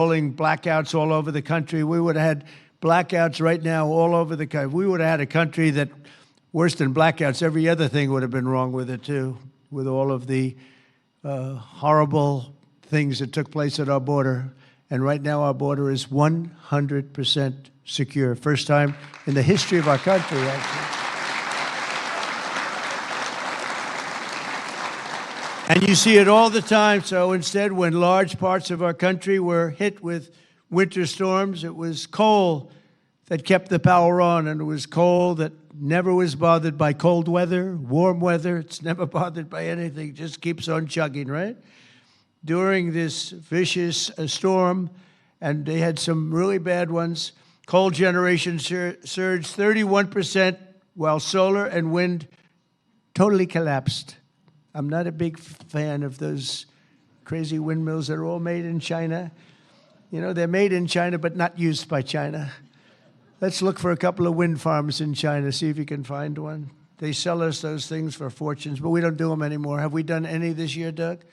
rolling blackouts all over the country. We would have had blackouts right now all over the country. We would have had a country that, worse than blackouts, every other thing would have been wrong with it too, with all of the horrible things that took place at our border. And right now our border is 100% secure. First time in the history of our country, actually. And you see it all the time. So instead, when large parts of our country were hit with winter storms, it was coal that kept the power on, and it was coal that never was bothered by cold weather, warm weather. It's never bothered by anything. It just keeps on chugging, right? During this vicious storm, and they had some really bad ones, coal generation surged 31%, while solar and wind totally collapsed. I'm not a big fan of those crazy windmills that are all made in China. You know, they're made in China, but not used by China. Let's look for a couple of wind farms in China, see if you can find one. They sell us those things for fortunes, but we don't do them anymore. Have we done any this year, Doug?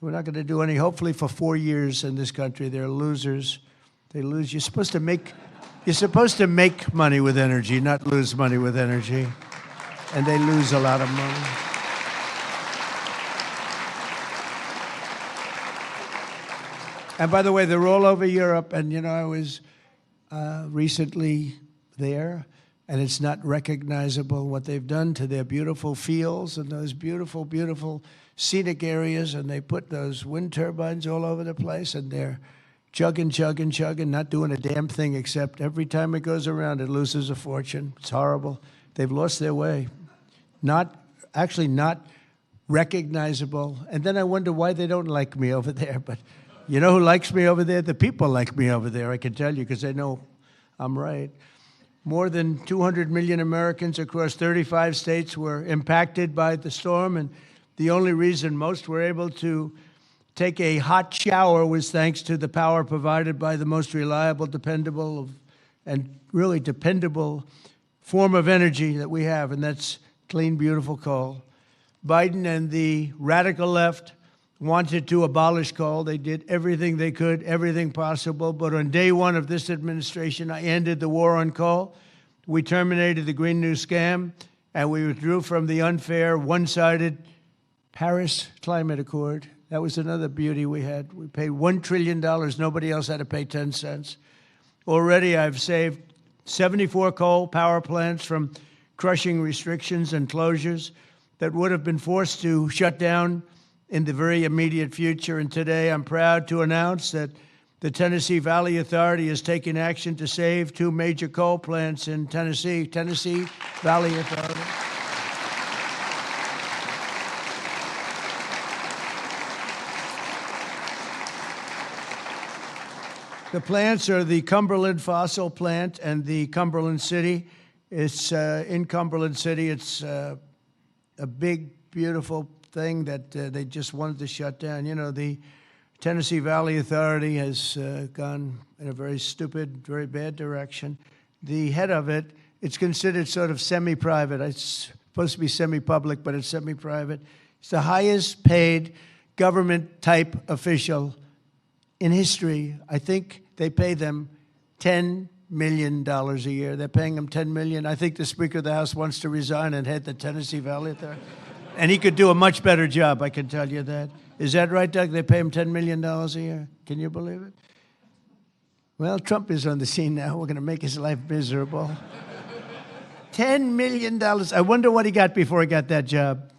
We're not going to do any, hopefully for 4 years in this country. They're losers. They lose. You're supposed to make money with energy, not lose money with energy. And they lose a lot of money. And by the way, they're all over Europe, and you know, I was recently there, and it's not recognizable what they've done to their beautiful fields and those beautiful, beautiful scenic areas, and they put those wind turbines all over the place, and they're chugging, chugging, chugging, not doing a damn thing, except every time it goes around, it loses a fortune. It's horrible. They've lost their way. Not recognizable. And then I wonder why they don't like me over there, but you know who likes me over there? The people like me over there, I can tell you, because they know I'm right. More than 200 million Americans across 35 states were impacted by the storm, and the only reason most were able to take a hot shower was thanks to the power provided by the most reliable, dependable, and really dependable form of energy that we have, and that's clean, beautiful coal. Biden and the radical left wanted to abolish coal. They did everything they could, everything possible. But on day one of this administration, I ended the war on coal. We terminated the Green New Scam, and we withdrew from the unfair, one-sided Paris Climate Accord. That was another beauty we had. We paid $1 trillion. Nobody else had to pay 10 cents. Already, I've saved 74 coal power plants from crushing restrictions and closures that would have been forced to shut down in the very immediate future. And today I'm proud to announce that the Tennessee Valley Authority is taking action to save 2 major coal plants in Tennessee. Tennessee Valley Authority. The plants are the Cumberland Fossil Plant and the Cumberland City. It's in Cumberland City. It's a big, beautiful thing that they just wanted to shut down. You know, the Tennessee Valley Authority has gone in a very stupid, very bad direction. The head of it, it's considered sort of semi-private. It's supposed to be semi-public, but it's semi-private. It's the highest paid government-type official in history. I think they pay them $10 million a year. They're paying them $10 million. I think the Speaker of the House wants to resign and head the Tennessee Valley Authority. And he could do a much better job, I can tell you that. Is that right, Doug? They pay him $10 million a year. Can you believe it? Well, Trump is on the scene now. We're going to make his life miserable. $10 million. I wonder what he got before he got that job.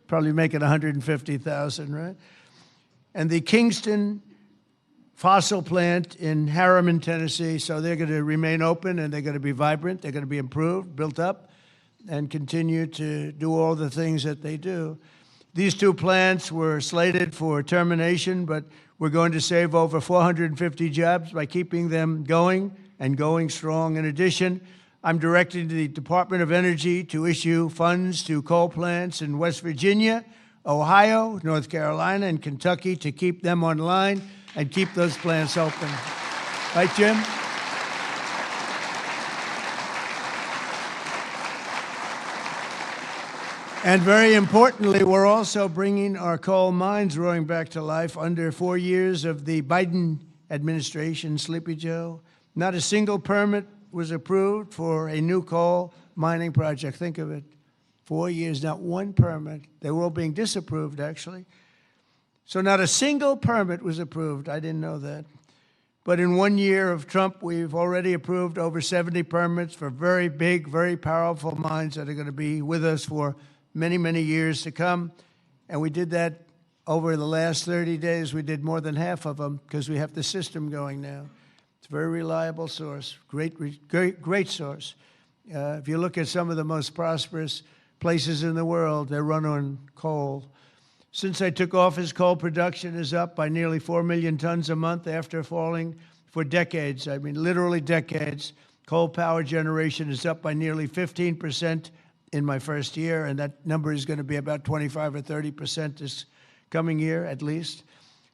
Probably making $150,000, right? And the Kingston fossil plant in Harriman, Tennessee, so they're going to remain open, and they're going to be vibrant. They're going to be improved, built up, and continue to do all the things that they do. These 2 plants were slated for termination, but we're going to save over 450 jobs by keeping them going and going strong. In addition, I'm directing the Department of Energy to issue funds to coal plants in West Virginia, Ohio, North Carolina, and Kentucky to keep them online and keep those plants open. Right, Jim? And very importantly, we're also bringing our coal mines roaring back to life. Under 4 years of the Biden administration, Sleepy Joe. Not a single permit was approved for a new coal mining project. Think of it. 4 years, not one permit. They were all being disapproved, actually. So not a single permit was approved. I didn't know that. But in 1 year of Trump, we've already approved over 70 permits for very big, very powerful mines that are going to be with us for many, many years to come. And we did that over the last 30 days. We did more than half of them because we have the system going now. It's a very reliable source, great source. If you look at some of the most prosperous places in the world, they run on coal. Since I took office, coal production is up by nearly 4 million tons a month after falling for decades. I mean, literally decades. Coal power generation is up by nearly 15% in my first year, and that number is going to be about 25 or 30% this coming year, at least.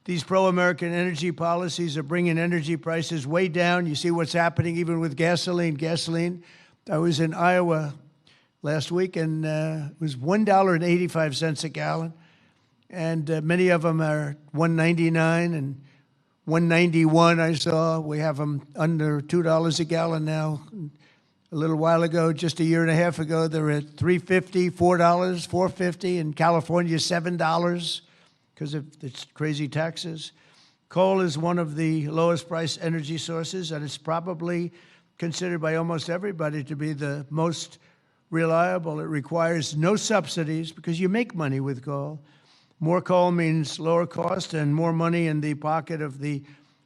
These pro-American energy policies are bringing energy prices way down. You see what's happening even with gasoline. I was in Iowa last week, and it was $1.85 a gallon. And many of them are $1.99 and $1.91 I saw. We have them under $2 a gallon now. A little while ago, just a year and a half ago, they were at $3.50, $4, $4.50. In California, $7 because of its crazy taxes. Coal is one of the lowest price energy sources, and it's probably considered by almost everybody to be the most reliable. It requires no subsidies because you make money with coal. More coal means lower cost and more money in the pocket of the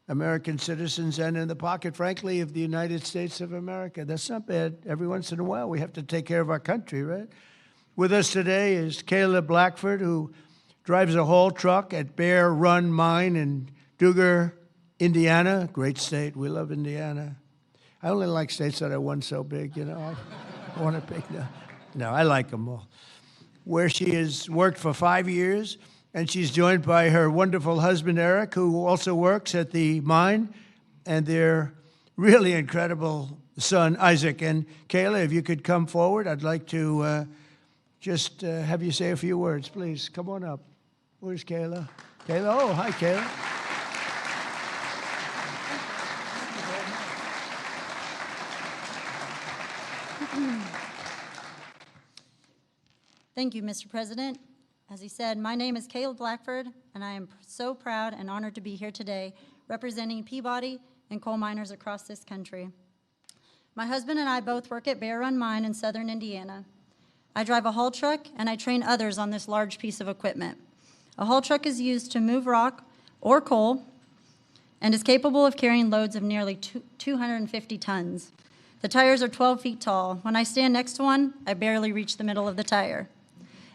American citizens and in the pocket, frankly, of the United States of America. That's not bad. Every once in a while, we have to take care of our country, right? With us today is Kayla Blackford, who drives a haul truck at Bear Run Mine in Duggar, Indiana. Great state. We love Indiana. I only like states that are one so big, you know. I want to pick no. No, I like them all. Where she has worked for 5 years, and she's joined by her wonderful husband, Eric, who also works at the mine, and their really incredible son, Isaac. And Kayla, if you could come forward, I'd like to just have you say a few words, please. Come on up. Where's Kayla? Kayla, oh, hi, Kayla. Thank you, Mr. President. As he said, my name is Kayla Blackford, and I am so proud and honored to be here today representing Peabody and coal miners across this country. My husband and I both work at Bear Run Mine in southern Indiana. I drive a haul truck, and I train others on this large piece of equipment. A haul truck is used to move rock or coal and is capable of carrying loads of nearly 250 tons. The tires are 12 feet tall. When I stand next to one, I barely reach the middle of the tire.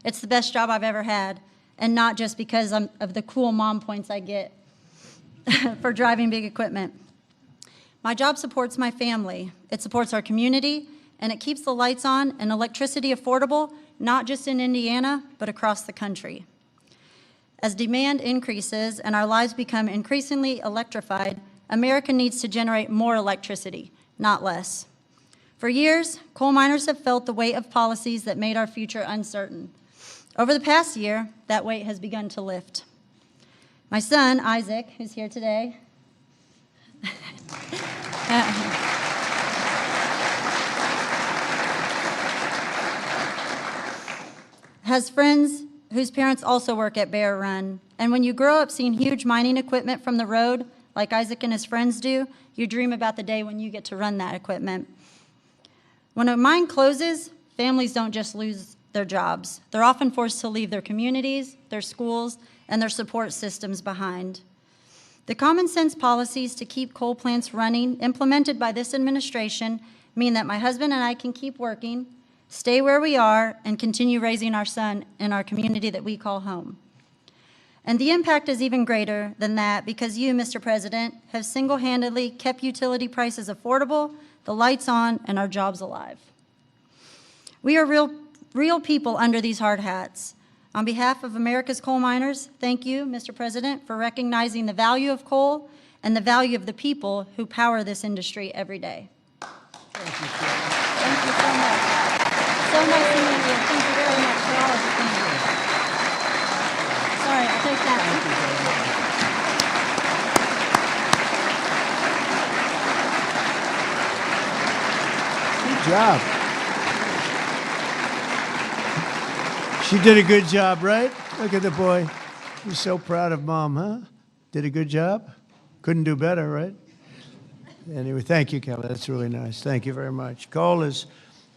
It's the best job I've ever had, and not just because of the cool mom points I get for driving big equipment. My job supports my family. It supports our community, and it keeps the lights on and electricity affordable, not just in Indiana, but across the country. As demand increases and our lives become increasingly electrified, America needs to generate more electricity, not less. For years, coal miners have felt the weight of policies that made our future uncertain. Over the past year, that weight has begun to lift. My son, Isaac, who's here today, has friends whose parents also work at Bear Run. And when you grow up seeing huge mining equipment from the road, like Isaac and his friends do, you dream about the day when you get to run that equipment. When a mine closes, families don't just lose their jobs. They're often forced to leave their communities, their schools, and their support systems behind. The common sense policies to keep coal plants running implemented by this administration mean that my husband and I can keep working, stay where we are, and continue raising our son in our community that we call home. And the impact is even greater than that because you, Mr. President, have single-handedly kept utility prices affordable, the lights on, and our jobs alive. We are real people under these hard hats. On behalf of America's coal miners, thank you, Mr. President, for recognizing the value of coal and the value of the people who power this industry every day. Thank you, Kayla. Thank you so much. So nice to meet you. Thank you very much for all of the things. Sorry, I'll take that. job. She did a good job, right? Look at the boy. He's so proud of Mom, huh? Did a good job? Couldn't do better, right? Anyway, thank you, Kelly. That's really nice. Thank you very much. Coal is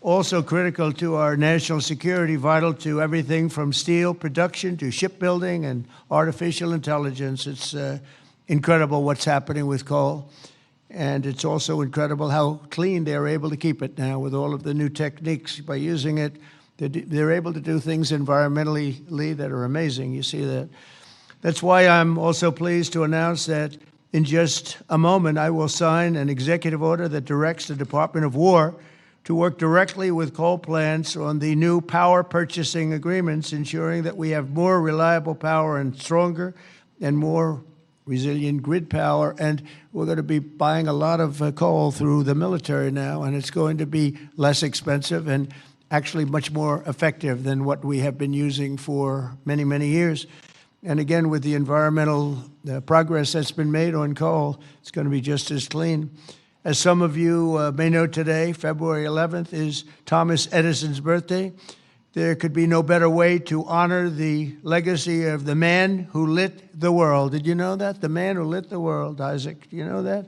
also critical to our national security, vital to everything from steel production to shipbuilding and artificial intelligence. It's incredible what's happening with coal. And it's also incredible how clean they're able to keep it now with all of the new techniques. By using it, they're able to do things environmentally that are amazing. You see that. That's why I'm also pleased to announce that in just a moment, I will sign an executive order that directs the Department of War to work directly with coal plants on the new power purchasing agreements, ensuring that we have more reliable power and stronger and more resilient grid power. And we're going to be buying a lot of coal through the military now, and it's going to be less expensive and actually much more effective than what we have been using for many, many years. And again, with the environmental progress that's been made on coal, it's going to be just as clean. As some of you may know today, February 11th is Thomas Edison's birthday. There could be no better way to honor the legacy of the man who lit the world. Did you know that? The man who lit the world, Isaac. Do you know that?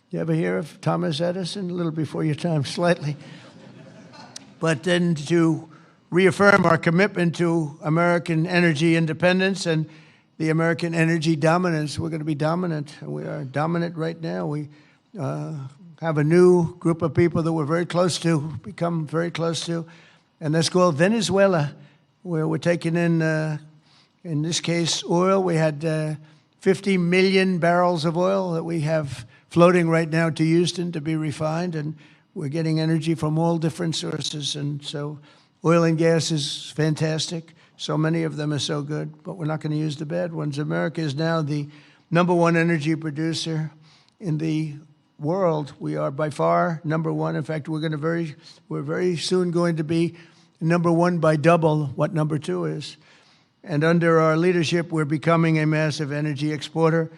You ever hear of Thomas Edison? A little before your time, slightly. But then to reaffirm our commitment to American energy independence and the American energy dominance. We're going to be dominant. We are dominant right now. We have a new group of people that we're very close to, become very close to, and that's called Venezuela, where we're taking in this case, oil. We had 50 million barrels of oil that we have floating right now to Houston to be refined, and we're getting energy from all different sources. And so oil and gas is fantastic. So many of them are so good, but we're not going to use the bad ones. America is now the #1 energy producer in the world. We are by far #1. In fact, we're very soon going to be #1 by double what #2 is. And under our leadership, we're becoming a massive energy exporter.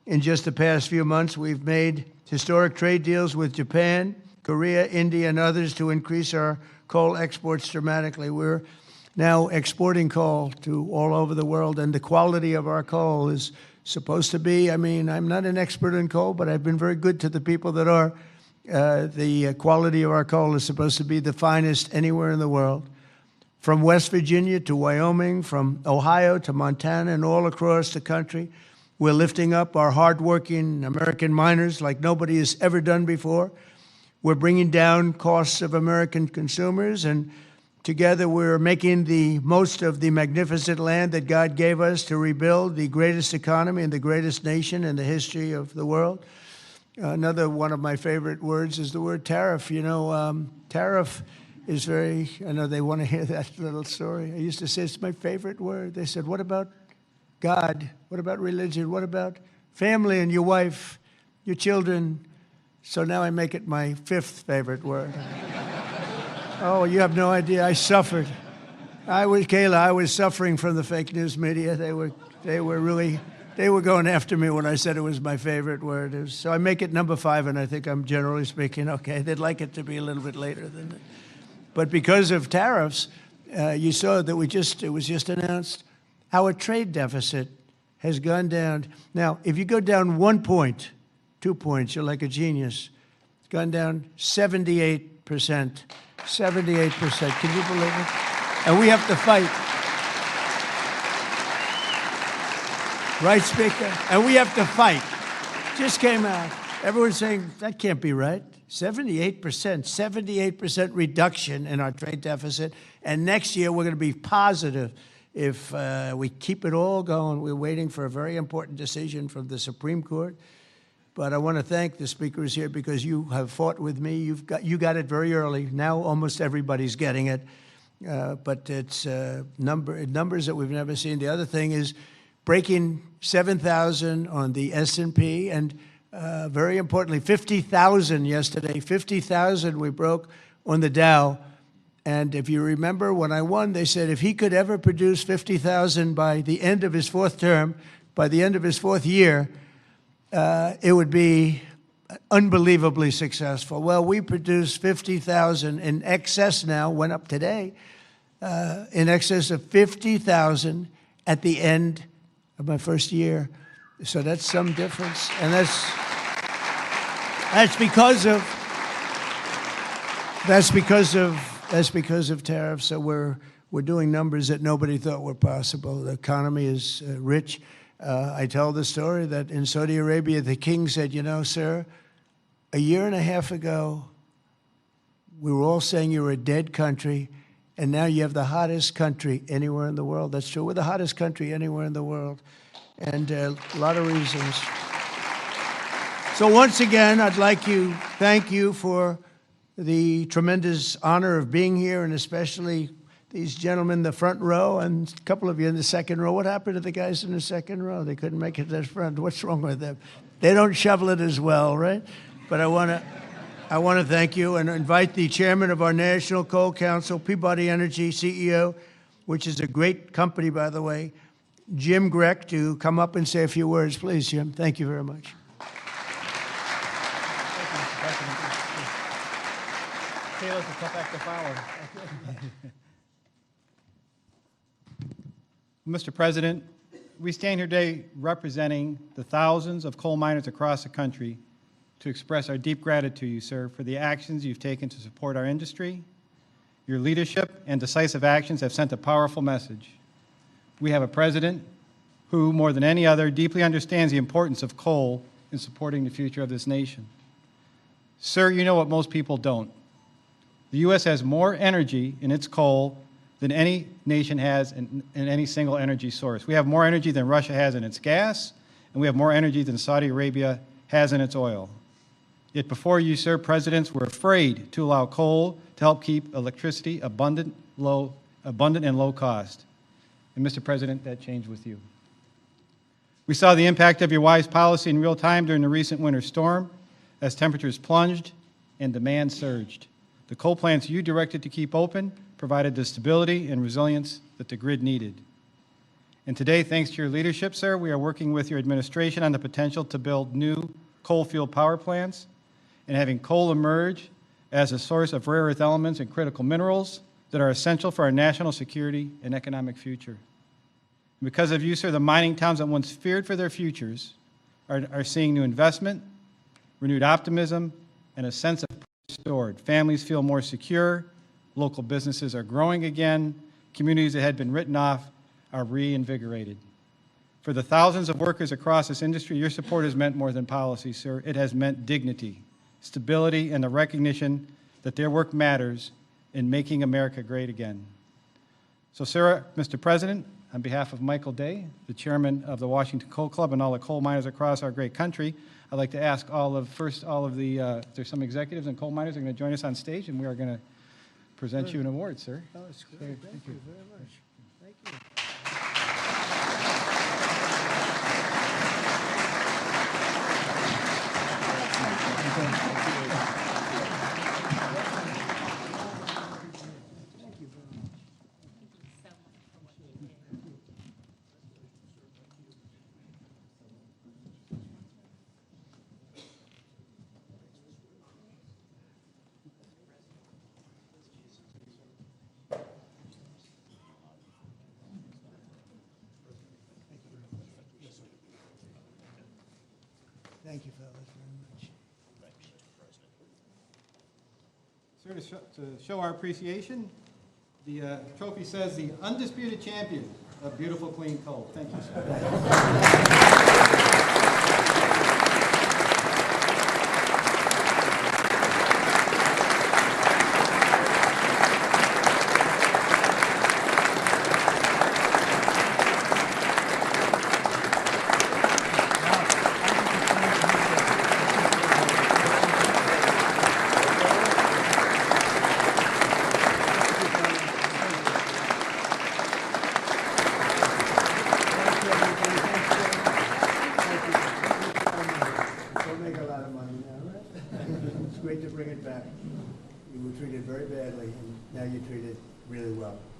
In just the past few months, we've made historic trade deals with Japan, Korea, India, and others to increase our coal exports dramatically. We're now exporting coal to all over the world, and the quality of our coal is supposed to be, I'm not an expert in coal, but I've been very good to the people that are. The quality of our coal is supposed to be the finest anywhere in the world. From West Virginia to Wyoming, from Ohio to Montana, and all across the country, we're lifting up our hardworking American miners like nobody has ever done before. We're bringing down costs of American consumers, and together we're making the most of the magnificent land that God gave us to rebuild the greatest economy and the greatest nation in the history of the world. Another one of my favorite words is the word tariff. You know, tariff is very, I know they want to hear that little story. I used to say it's my favorite word. They said, what about God? What about religion? What about family and your wife, your children? So now I make it my 5th favorite word. Oh, you have no idea. I suffered. Kayla, I was suffering from the fake news media. They were going after me when I said it was my favorite word. So I make it #5, and I think I'm generally speaking okay. They'd like it to be a little bit later than that. But because of tariffs, you saw that it was just announced, our trade deficit has gone down. Now, if you go down 1 point, 2 points, you're like a genius. It's gone down 78%. 78%. Can you believe it? And we have to fight. Right, Speaker? And we have to fight. Just came out. Everyone's saying, that can't be right. 78% reduction in our trade deficit. And next year, we're going to be positive if we keep it all going. We're waiting for a very important decision from the Supreme Court. But I want to thank the speakers here because you have fought with me. You got it very early. Now almost everybody's getting it. But it's numbers that we've never seen. The other thing is breaking 7,000 on the S&P, and very importantly, 50,000 yesterday. 50,000 we broke on the Dow. And if you remember, when I won, they said if he could ever produce 50,000 by the end of his 4th term, by the end of his 4th year, it would be unbelievably successful. Well, we produce 50,000 in excess now, went up today, in excess of 50,000 at the end of my first year. So that's some difference. And that's because of tariffs. So we're doing numbers that nobody thought were possible. The economy is rich. I tell the story that in Saudi Arabia, the king said, you know, sir, a year and a half ago, we were all saying you were a dead country, and now you have the hottest country anywhere in the world. That's true. We're the hottest country anywhere in the world, and a lot of reasons. So once again, I'd like to thank you for the tremendous honor of being here, and especially these gentlemen in the front row and a couple of you in the second row. What happened to the guys in the second row? They couldn't make it to the front. What's wrong with them? They don't shovel it as well, right? But I want to thank you and invite the chairman of our National Coal Council, Peabody Energy CEO, which is a great company, by the way, Jim Grech, to come up and say a few words. Please, Jim. Thank you very much. Mr. President, we stand here today representing the thousands of coal miners across the country to express our deep gratitude to you, sir, for the actions you've taken to support our industry. Your leadership and decisive actions have sent a powerful message. We have a president who, more than any other, deeply understands the importance of coal in supporting the future of this nation. Sir, you know what most people don't. The U.S. has more energy in its coal than any nation has in any single energy source. We have more energy than Russia has in its gas, and we have more energy than Saudi Arabia has in its oil. Yet before you, sir, presidents were afraid to allow coal to help keep electricity abundant and low cost. And Mr. President, that changed with you. We saw the impact of your wise policy in real time during the recent winter storm as temperatures plunged and demand surged. The coal plants you directed to keep open provided the stability and resilience that the grid needed. And today, thanks to your leadership, sir, we are working with your administration on the potential to build new coal-fueled power plants and having coal emerge as a source of rare earth elements and critical minerals that are essential for our national security and economic future. And because of you, sir, the mining towns that once feared for their futures are seeing new investment, renewed optimism, and a sense of restored. Families feel more secure, local businesses are growing again, communities that had been written off are reinvigorated. For the thousands of workers across this industry, your support has meant more than policy, sir. It has meant dignity, stability, and the recognition that their work matters in making America great again. So, sir, Mr. President, on behalf of Michael Day, the chairman of the Washington Coal Club, and all the coal miners across our great country, I'd like to ask there's some executives and coal miners are going to join us on stage, and we are going to present you an award, sir. Oh, it's great. Thank you very much. Thank you. Thank you, fellas, very much. Sir, to show our appreciation, the trophy says the undisputed champion of beautiful, clean coal. Thank you, sir.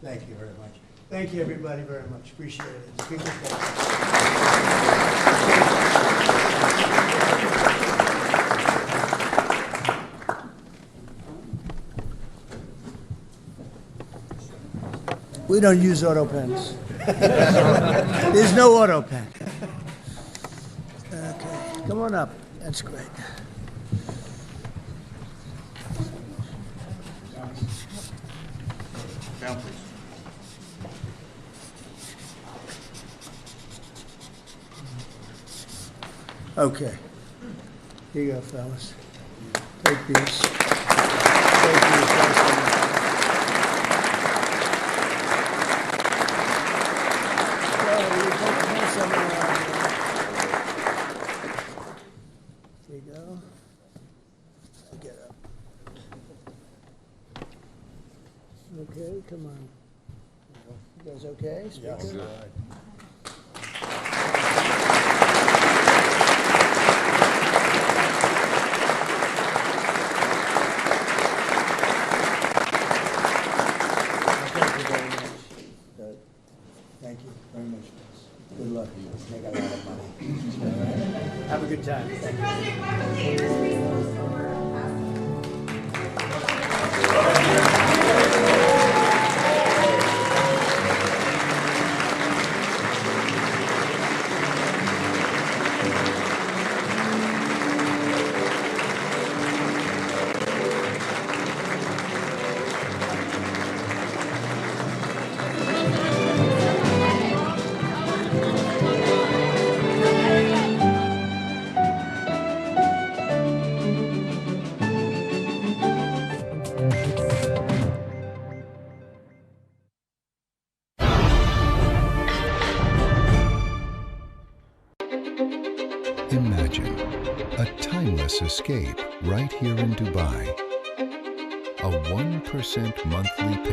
Thank you very much. Thank you, everybody, very much. Appreciate it. Speakers, thank you. We don't use auto pens. There's no auto pen. Okay, come on up. That's great. Down, please. Okay. Here you go, fellas. Take these. Take these. There you go. Get up. Okay, come on. You guys okay? Speaker? Thank you very much. Thank you very much. Good luck. Make a lot of money. Have a good time. Thank you. Imagine a timeless escape right here in Dubai. A 1% monthly payment.